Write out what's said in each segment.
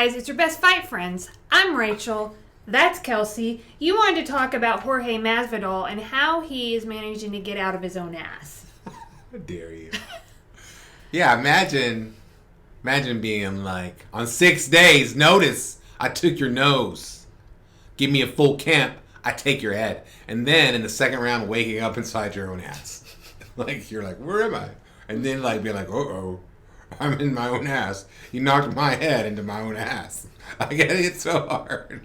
guys, it's your Best Fight Friends. I'm Rachel. That's Kelsey. You wanted to talk about Jorge Masvidal and how he is managing to get out of his own ass. How dare you? Yeah, imagine being like, on 6 days, notice, I took your nose. Give me a full camp, I take your head. And then in the second round, waking up inside your own ass. Like, you're like, where am I? And then like being like, uh-oh. I'm in my own ass. You knocked my head into my own ass. I get it so hard.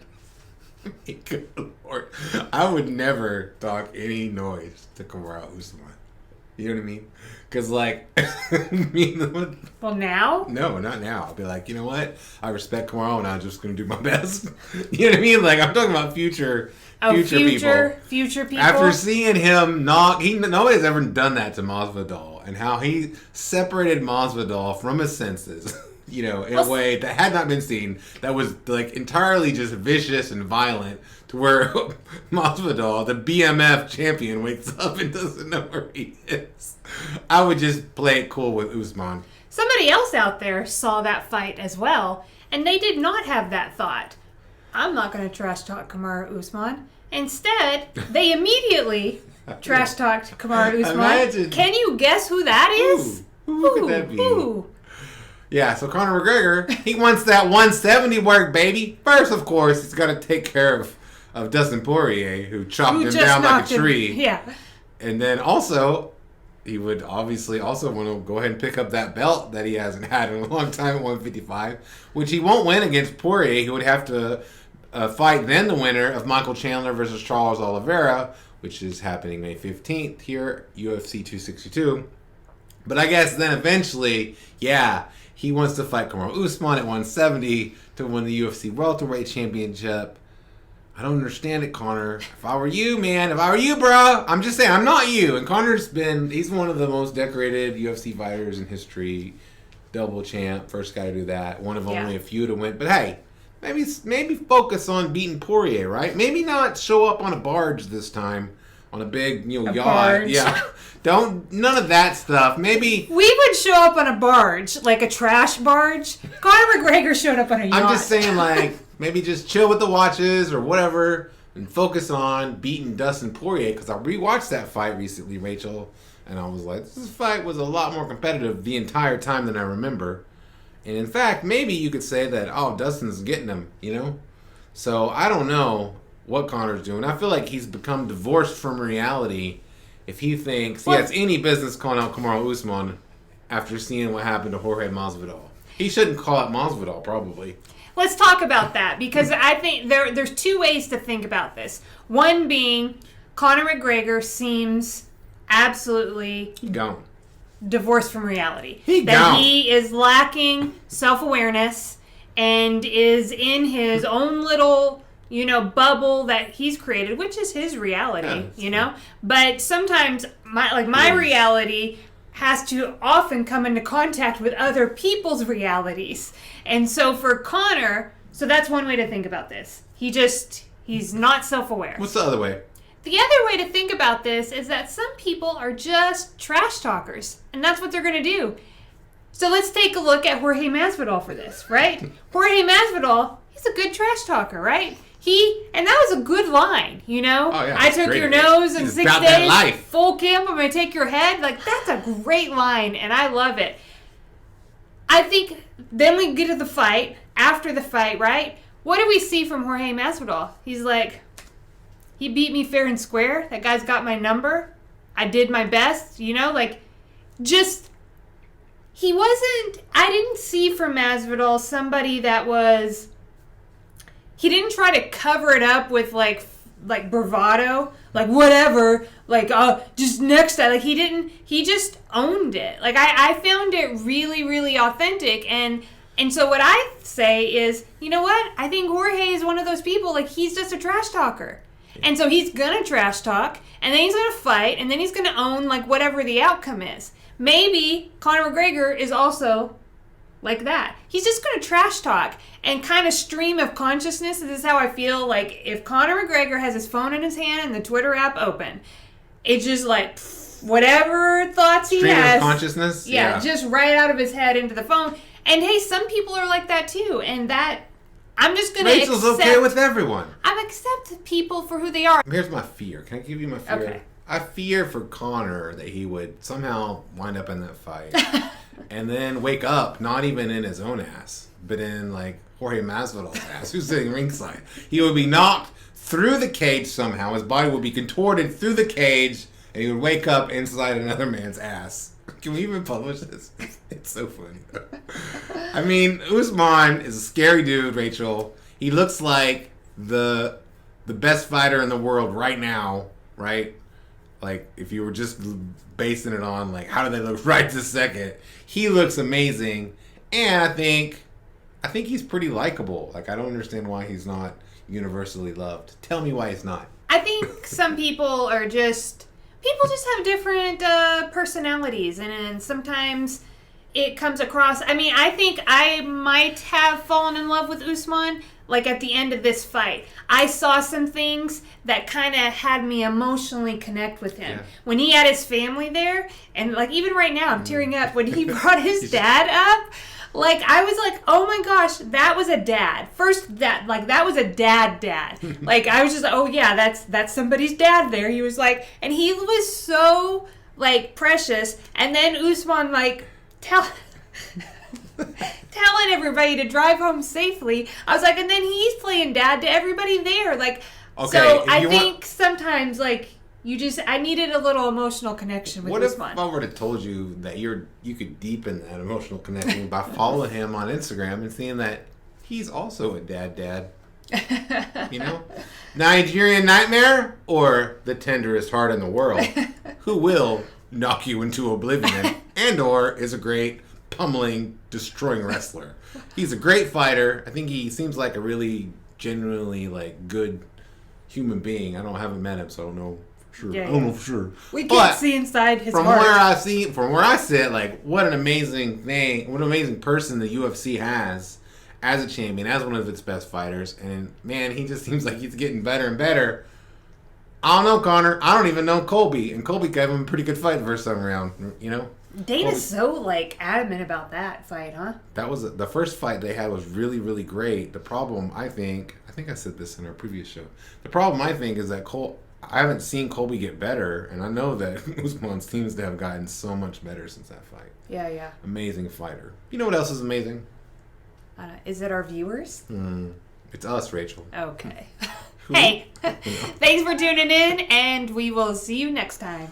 Good Lord. I would never talk any noise to Kamaru Usman. You know what I mean? Because, like... Well, now? No, not now. I'll be like, you know what? I respect Kamaru and I'm just going to do my best. You know what I mean? Like, I'm talking about future people. Future people? After seeing him knock... Nobody's ever done that to Masvidal. And how he separated Masvidal from his senses, you know, in a way that had not been seen, that was like entirely just vicious and violent, to where Masvidal, the BMF champion, wakes up and doesn't know where he is. I would just play it cool with Usman. Somebody else out there saw that fight as well, and they did not have that thought. I'm not going to trash talk Kamaru Usman. Instead, they immediately... trash talked Kamaru Usman. Imagine. Can you guess who that is? Who could that be? Yeah, so Conor McGregor, he wants that 170 work, baby. First, of course, he's got to take care of Dustin Poirier, who chopped him down like a tree. Yeah. And then also, he would obviously also want to go ahead and pick up that belt that he hasn't had in a long time at 155, which he won't win against Poirier. He would have to fight then the winner of Michael Chandler versus Charles Oliveira, which is happening May 15th here, UFC 262. But I guess then eventually, yeah, he wants to fight Kamaru Usman at 170 to win the UFC Welterweight Championship. I don't understand it, Conor. If I were you, man, if I were you, bro, I'm just saying, I'm not you. And Conor's he's one of the most decorated UFC fighters in history. Double champ, first guy to do that. One of only a few to win. But hey, maybe focus on beating Poirier, right? Maybe not show up on a barge this time, on a big yacht. Barge. Yeah, none of that stuff. Maybe we would show up on a barge, like a trash barge. Conor McGregor showed up on a yacht. I'm just saying, like, maybe just chill with the watches or whatever, and focus on beating Dustin Poirier. Because I rewatched that fight recently, Rachel, and I was like, this fight was a lot more competitive the entire time than I remember. And in fact, maybe you could say that, Dustin's getting him, you know? So I don't know what Conor's doing. I feel like he's become divorced from reality if he thinks he has any business calling out Kamaru Usman after seeing what happened to Jorge Masvidal. He shouldn't call out Masvidal, probably. Let's talk about that, because I think there's two ways to think about this. One being, Conor McGregor seems absolutely... gone. Divorced from reality. He is lacking self-awareness and is in his own little, bubble that he's created, which is his reality, True. But sometimes my reality has to often come into contact with other people's realities. And so for Conor, that's one way to think about this. He's not self-aware. What's the other way? The other way to think about this is that some people are just trash talkers, and that's what they're going to do. So let's take a look at Jorge Masvidal for this, right? Jorge Masvidal, he's a good trash talker, right? And that was a good line, Oh, yeah, I took your nose in 6 days, full camp, I'm going to take your head. Like, that's a great line, and I love it. I think then we get to the fight, after the fight, right? What do we see from Jorge Masvidal? He's like... He beat me fair and square. That guy's got my number. I did my best, he wasn't, I didn't see from Masvidal somebody that was, he didn't try to cover it up with like bravado, like whatever, just next time. He just owned it. I found it really, really authentic. And so what I say is, you know what? I think Jorge is one of those people, he's just a trash talker. And so he's going to trash talk, and then he's going to fight, and then he's going to own, whatever the outcome is. Maybe Conor McGregor is also like that. He's just going to trash talk and kind of stream of consciousness. This is how I feel if Conor McGregor has his phone in his hand and the Twitter app open, it's just whatever thoughts he has. Stream of consciousness? Yeah, just right out of his head into the phone. And hey, some people are like that too, and that I'm just gonna Rachel's okay with everyone. I accept people for who they are. Here's my fear. Can I give you my fear? Okay. I fear for Conor that he would somehow wind up in that fight and then wake up not even in his own ass, but in like Jorge Masvidal's ass, who's sitting ringside. He would be knocked through the cage somehow. His body would be contorted through the cage, and he would wake up inside another man's ass. Can we even publish this? It's so funny. I mean, Usman is a scary dude, Rachel. He looks like the best fighter in the world right now, right? Like, if you were just basing it on, like, how do they look right this second? He looks amazing. And I think he's pretty likable. Like, I don't understand why he's not universally loved. Tell me why he's not. I think some people are just... People just have different personalities, and sometimes it comes across... I mean, I think I might have fallen in love with Usman, like, at the end of this fight. I saw some things that kind of had me emotionally connect with him. Yeah. When he had his family there, and, like, even right now, I'm tearing up. When he brought his dad up... Like, I was like, oh my gosh, that was a dad. First, that was a dad. Like, I was just like, oh yeah, that's somebody's dad there. He was like, and he was so, like, precious. And then Usman, like, telling everybody to drive home safely. I was like, and then he's playing dad to everybody there. Like, okay, so I think sometimes, like... I needed a little emotional connection with Usman. What if I were to told you that you could deepen that emotional connection by following him on Instagram and seeing that he's also a dad? You know? Nigerian Nightmare or the tenderest heart in the world? Who will knock you into oblivion and or is a great pummeling, destroying wrestler? He's a great fighter. I think he seems like a really genuinely like good human being. haven't met him, so I don't know. Sure. Yeah, I don't know for sure. We can't see inside his heart. From where I sit, like, what an amazing thing, what an amazing person the UFC has as a champion, as one of its best fighters. And, man, he just seems like he's getting better and better. I don't know, Conor. I don't even know Colby. And Colby gave him a pretty good fight the first time around, you know? Dana's so, like, adamant about that fight, huh? That was the first fight they had was really, really great. The problem, I think I said this in our previous show. The problem, I think, is that I haven't seen Colby get better, and I know that Usman seems to have gotten so much better since that fight. Yeah. Amazing fighter. You know what else is amazing? Is it our viewers? It's us, Rachel. Okay. Hey, thanks for tuning in, and we will see you next time.